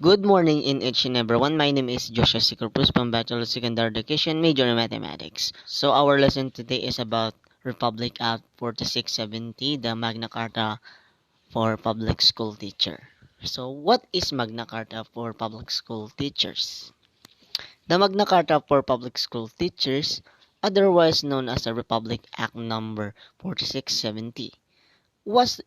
Good morning in each and everyone. My name is Joshua Sikorpus from Bachelor of Secondary Education, major in Mathematics. So our lesson today is about Republic Act 4670, the Magna Carta for Public School Teacher. So what is Magna Carta for Public School Teachers? The Magna Carta for Public School Teachers, otherwise known as the Republic Act number 4670, was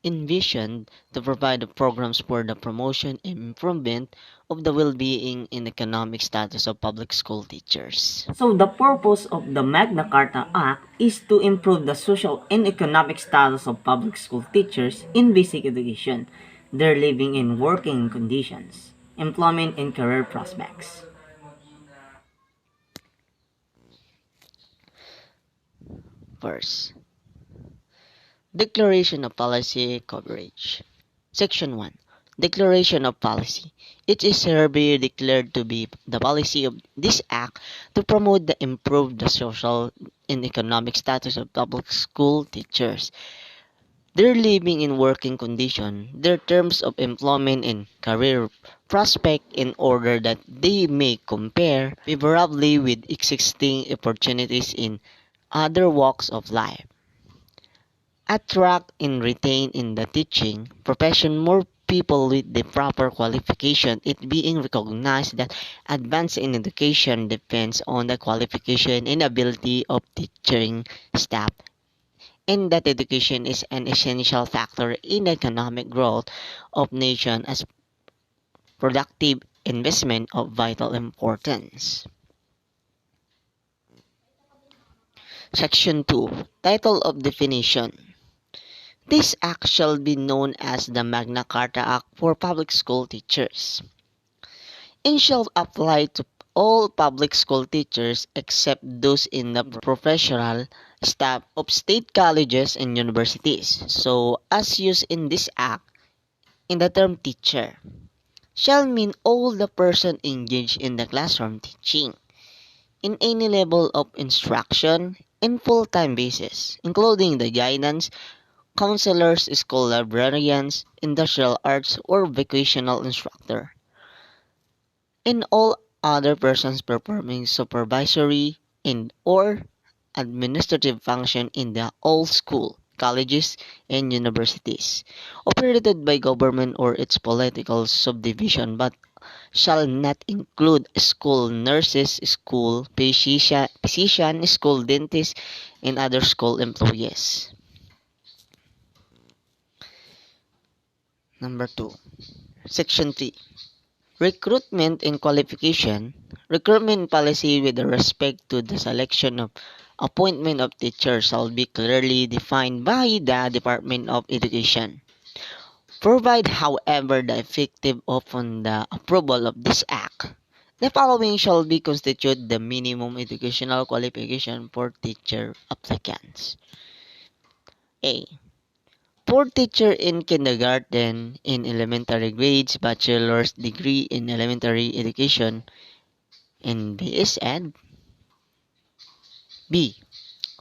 envisioned to provide the programs for the promotion and improvement of the well-being and economic status of public school teachers. So the purpose of the Magna Carta Act is to improve the social and economic status of public school teachers in basic education, their living and working conditions, employment and career prospects. First, Declaration of Policy Coverage. Section 1. Declaration of Policy. It is hereby declared to be the policy of this Act to promote the improve the social and economic status of public school teachers, their living and working condition, their terms of employment and career prospect in order that they may compare favorably with existing opportunities in other walks of life, attract and retain in the teaching profession more people with the proper qualification, it being recognized that advance in education depends on the qualification and ability of teaching staff, and that education is an essential factor in the economic growth of nation as productive investment of vital importance. Section 2. Title of Definition. This act shall be known as the Magna Carta Act for Public School Teachers, and shall apply to all public school teachers except those in the professional staff of state colleges and universities. So, as used in this act, in the term teacher, shall mean all the person engaged in the classroom teaching, in any level of instruction, in full-time basis, including the guidance, counselors, school librarians, industrial arts, or vocational instructor, and all other persons performing supervisory and or administrative function in the all school, colleges, and universities, operated by government or its political subdivision, but shall not include school nurses, school physician, school dentist, and other school employees. Number 2. Section 3. Recruitment and Qualification. Recruitment policy with respect to the selection of appointment of teachers shall be clearly defined by the Department of Education. Provide, however, the effective upon the approval of this act, the following shall be constitute the minimum educational qualification for teacher applicants. A. For teacher in kindergarten in elementary grades, bachelor's degree in elementary education in BSED. B.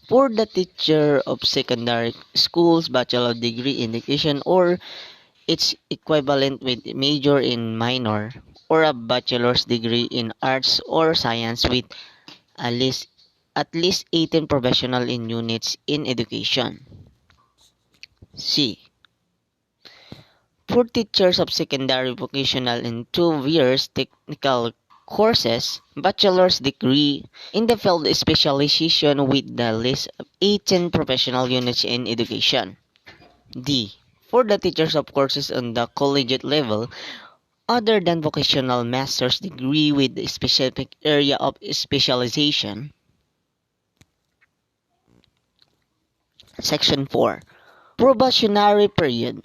For the teacher of secondary schools, bachelor degree in education or its equivalent with major in minor, or a bachelor's degree in arts or science with at least at least 18 professional in units in education. C. For teachers of secondary vocational and 2 years technical courses, bachelor's degree in the field specialization with the list of 18 professional units in education. D. For the teachers of courses on the collegiate level, other than vocational master's degree with a specific area of specialization. Section 4. Probationary period.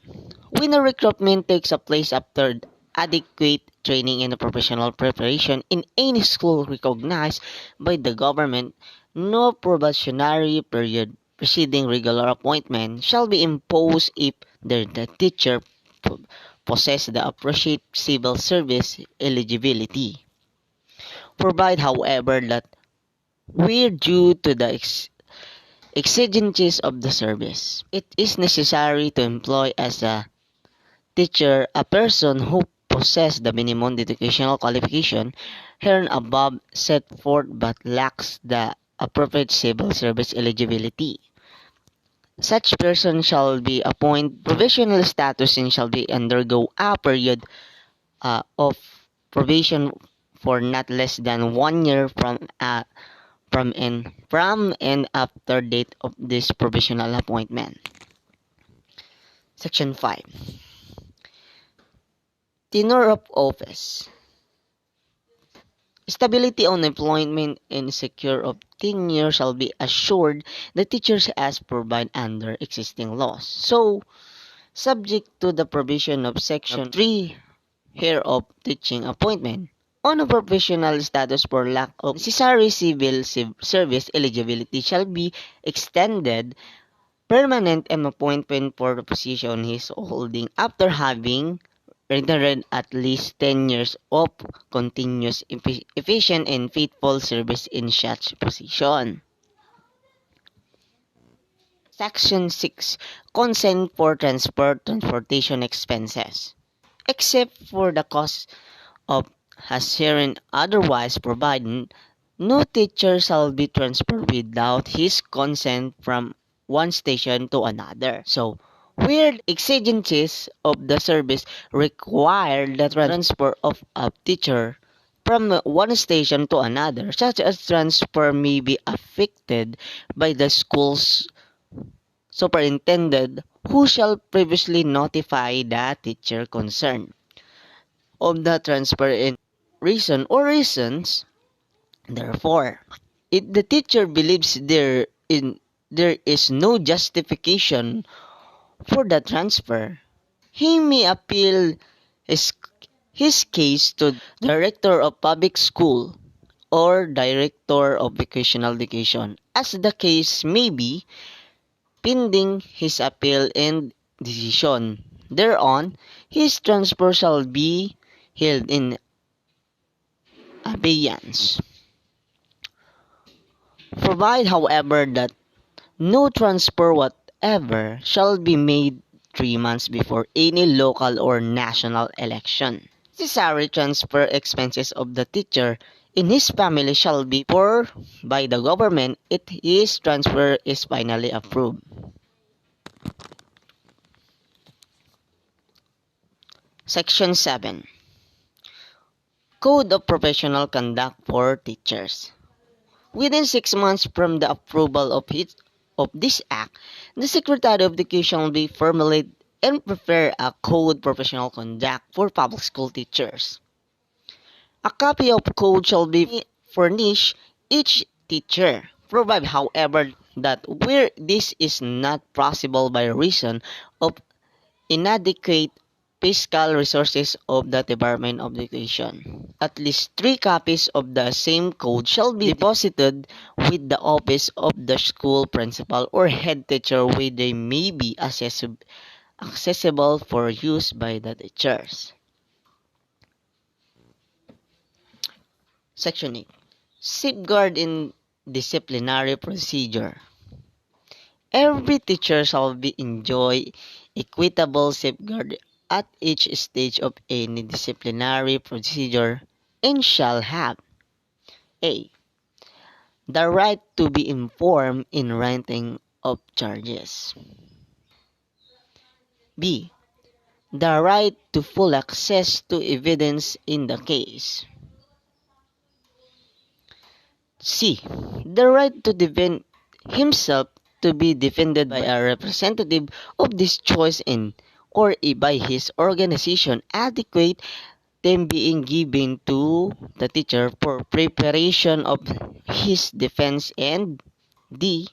When a recruitment takes place after adequate training and professional preparation in any school recognized by the government, no probationary period preceding regular appointment shall be imposed if the teacher possess the appropriate civil service eligibility. Provide, however, that where due to the exigencies of the service, it is necessary to employ as a teacher a person who possess the minimum educational qualification herein above set forth but lacks the appropriate civil service eligibility. Such person shall be appointed provisional status and shall be undergo a period of probation for not less than 1 year from and after date of this provisional appointment. Section 5. Tenure of office. Stability on employment and secure of tenure shall be assured the teachers as provided under existing laws. So, subject to the provision of Section 3 hereof teaching appointment, on a professional status for lack of necessary civil service eligibility shall be extended permanent appointment for the position he is holding after having rendered at least 10 years of continuous efficient and faithful service in such position. Section 6. Consent for transportation expenses. Except for the cost of as herein otherwise provided, no teacher shall be transferred without his consent from one station to another. So, where exigencies of the service require the transfer of a teacher from one station to another, such as transfer may be affected by the school's superintendent who shall previously notify the teacher concerned of the transfer in reason or reasons. Therefore, if the teacher believes there is no justification for the transfer, he may appeal his, his case to the director of public school or director of vocational education, as the case may be, pending his appeal and decision thereon. His transfer shall be held in abeyance. Provide, however, that no transfer whatever shall be made 3 months before any local or national election. Necessary transfer expenses of the teacher in his family shall be paid by the government if his transfer is finally approved. Section 7. Code of Professional Conduct for Teachers. Within 6 months from the approval of this act, the Secretary of Education will be formulate and prepare a code professional conduct for public school teachers. A copy of code shall be furnished each teacher, provided, however, that where this is not possible by reason of inadequate fiscal resources of the Department of Education, at least 3 copies of the same code shall be deposited with the office of the school principal or head teacher where they may be accessible for use by the teachers. Section 8. Safeguard in disciplinary procedure. Every teacher shall be enjoy equitable safeguard at each stage of any disciplinary procedure and shall have a. The right to be informed in writing of charges. B. The right to full access to evidence in the case. C. The right to defend himself to be defended by a representative of this choice in or by his organization, adequate time being given to the teacher for preparation of his defense, and D.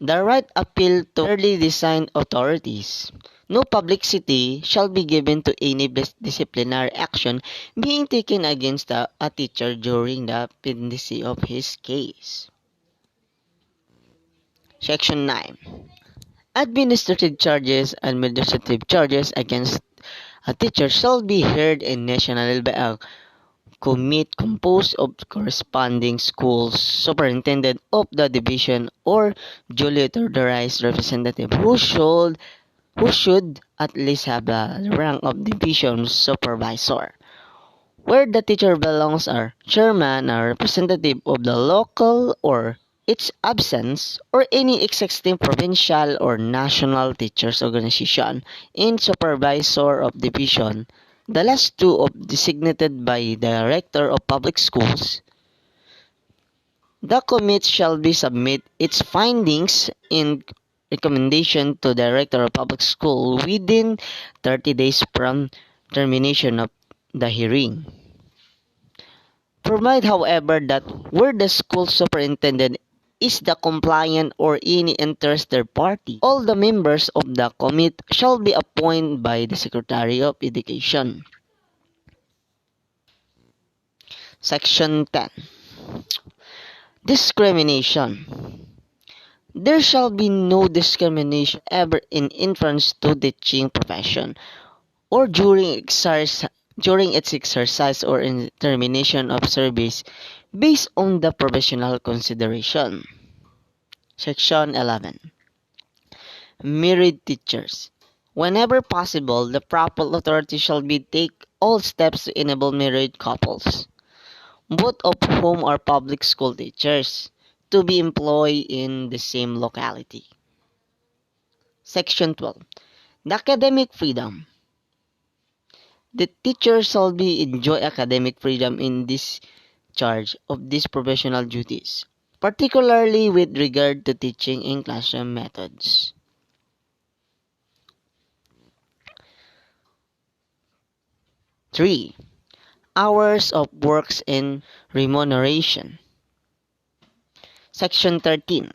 The right appeal to early designed authorities. No publicity shall be given to any disciplinary action being taken against a teacher during the pendency of his case. Section 9. Administrative charges against a teacher shall be heard in national by a committee composed of corresponding school superintendent of the division or duly authorized representative who should who should at least have a rank of division supervisor, where the teacher belongs are chairman or representative of the local or its absence or any existing provincial or national teachers organization in supervisor of division. The last two of designated by director of public schools. The committee shall be submit its findings in recommendation to director of public school within 30 days from termination of the hearing. Provide, however, that where the school superintendent is the compliant or any interested party, all the members of the committee shall be appointed by the Secretary of Education. Section 10. Discrimination. There shall be no discrimination ever in entrance to the teaching profession or during its exercise or in termination of service based on the professional consideration. Section 11. Married teachers. Whenever possible, the proper authority shall be take all steps to enable married couples, both of whom are public school teachers, to be employed in the same locality. Section 12. The academic freedom. The teacher shall be enjoy academic freedom in discharge of these professional duties, particularly with regard to teaching and classroom methods. 3. Hours of works and remuneration. Section 13.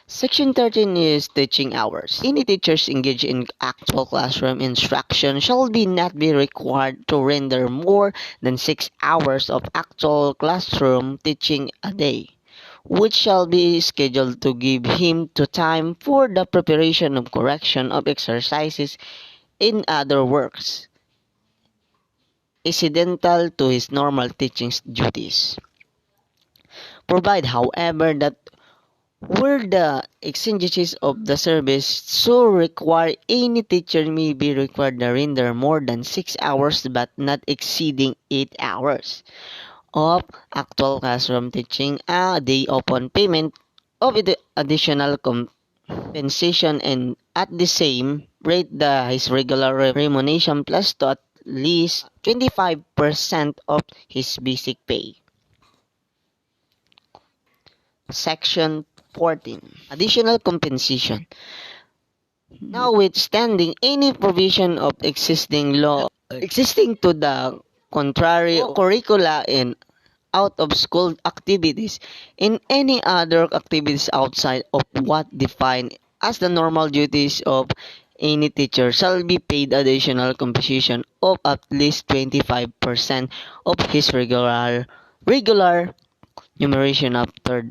Section 13 is teaching hours. Any teachers engaged in actual classroom instruction shall not be required to render more than 6 hours of actual classroom teaching a day, which shall be scheduled to give him to time for the preparation of correction of exercises in other works, incidental to his normal teaching duties. Provide, however, that where the exigencies of the service so require, any teacher may be required to render more than 6 hours but not exceeding 8 hours of actual classroom teaching a day upon payment of additional compensation and at the same rate his regular remuneration plus to at least 25% of his basic pay. Section 14. Additional compensation. Notwithstanding any provision of existing law existing to the contrary curricula and out of school activities and any other activities outside of what defined as the normal duties of any teacher shall be paid additional compensation of at least 25% of his regular remuneration after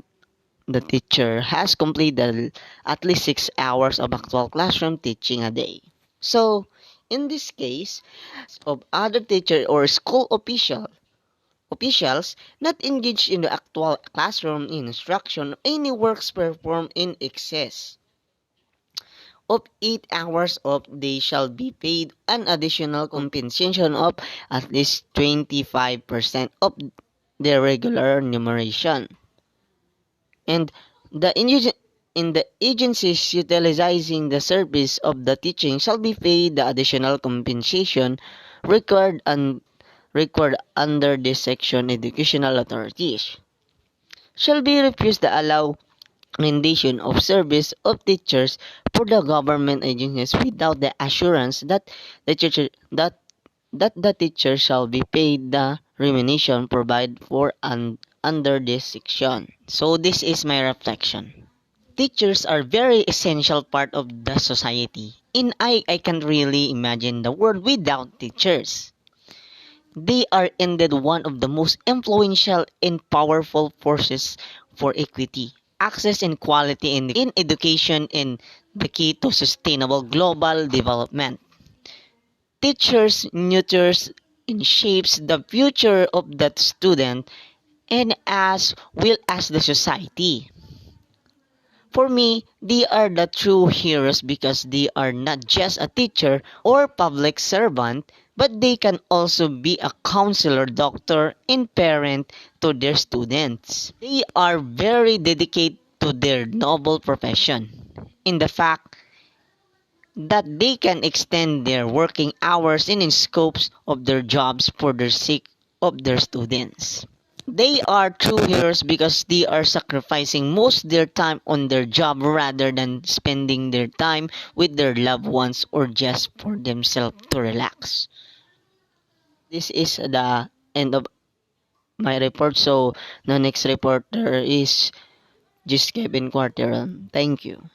the teacher has completed at least 6 hours of actual classroom teaching a day. So, in this case, of other teacher or school officials not engaged in the actual classroom instruction, any works performed in excess of 8 hours of day shall be paid an additional compensation of at least 25% of their regular remuneration. And in the agencies utilizing the service of the teaching shall be paid the additional compensation required under this section. Educational authorities shall be refused the allow commendation of service of teachers for the government agencies without the assurance that the teacher that the teacher shall be paid the remuneration provided for under this section. So this is my reflection. Teachers are very essential part of the society, and I can't really imagine the world without teachers. They are indeed one of the most influential and powerful forces for equity, access, and quality in education and the key to sustainable global development. Teachers nurtures and shapes the future of that student and as well as the society. For me, they are the true heroes because they are not just a teacher or public servant, but they can also be a counselor, doctor, and parent to their students. They are very dedicated to their noble profession in the fact that they can extend their working hours and in scopes of their jobs for the sake of their students. They are true heroes because they are sacrificing most their time on their job rather than spending their time with their loved ones or just for themselves to relax. This is the end of my report. So the next reporter is just Kevin Quarteron. Thank you.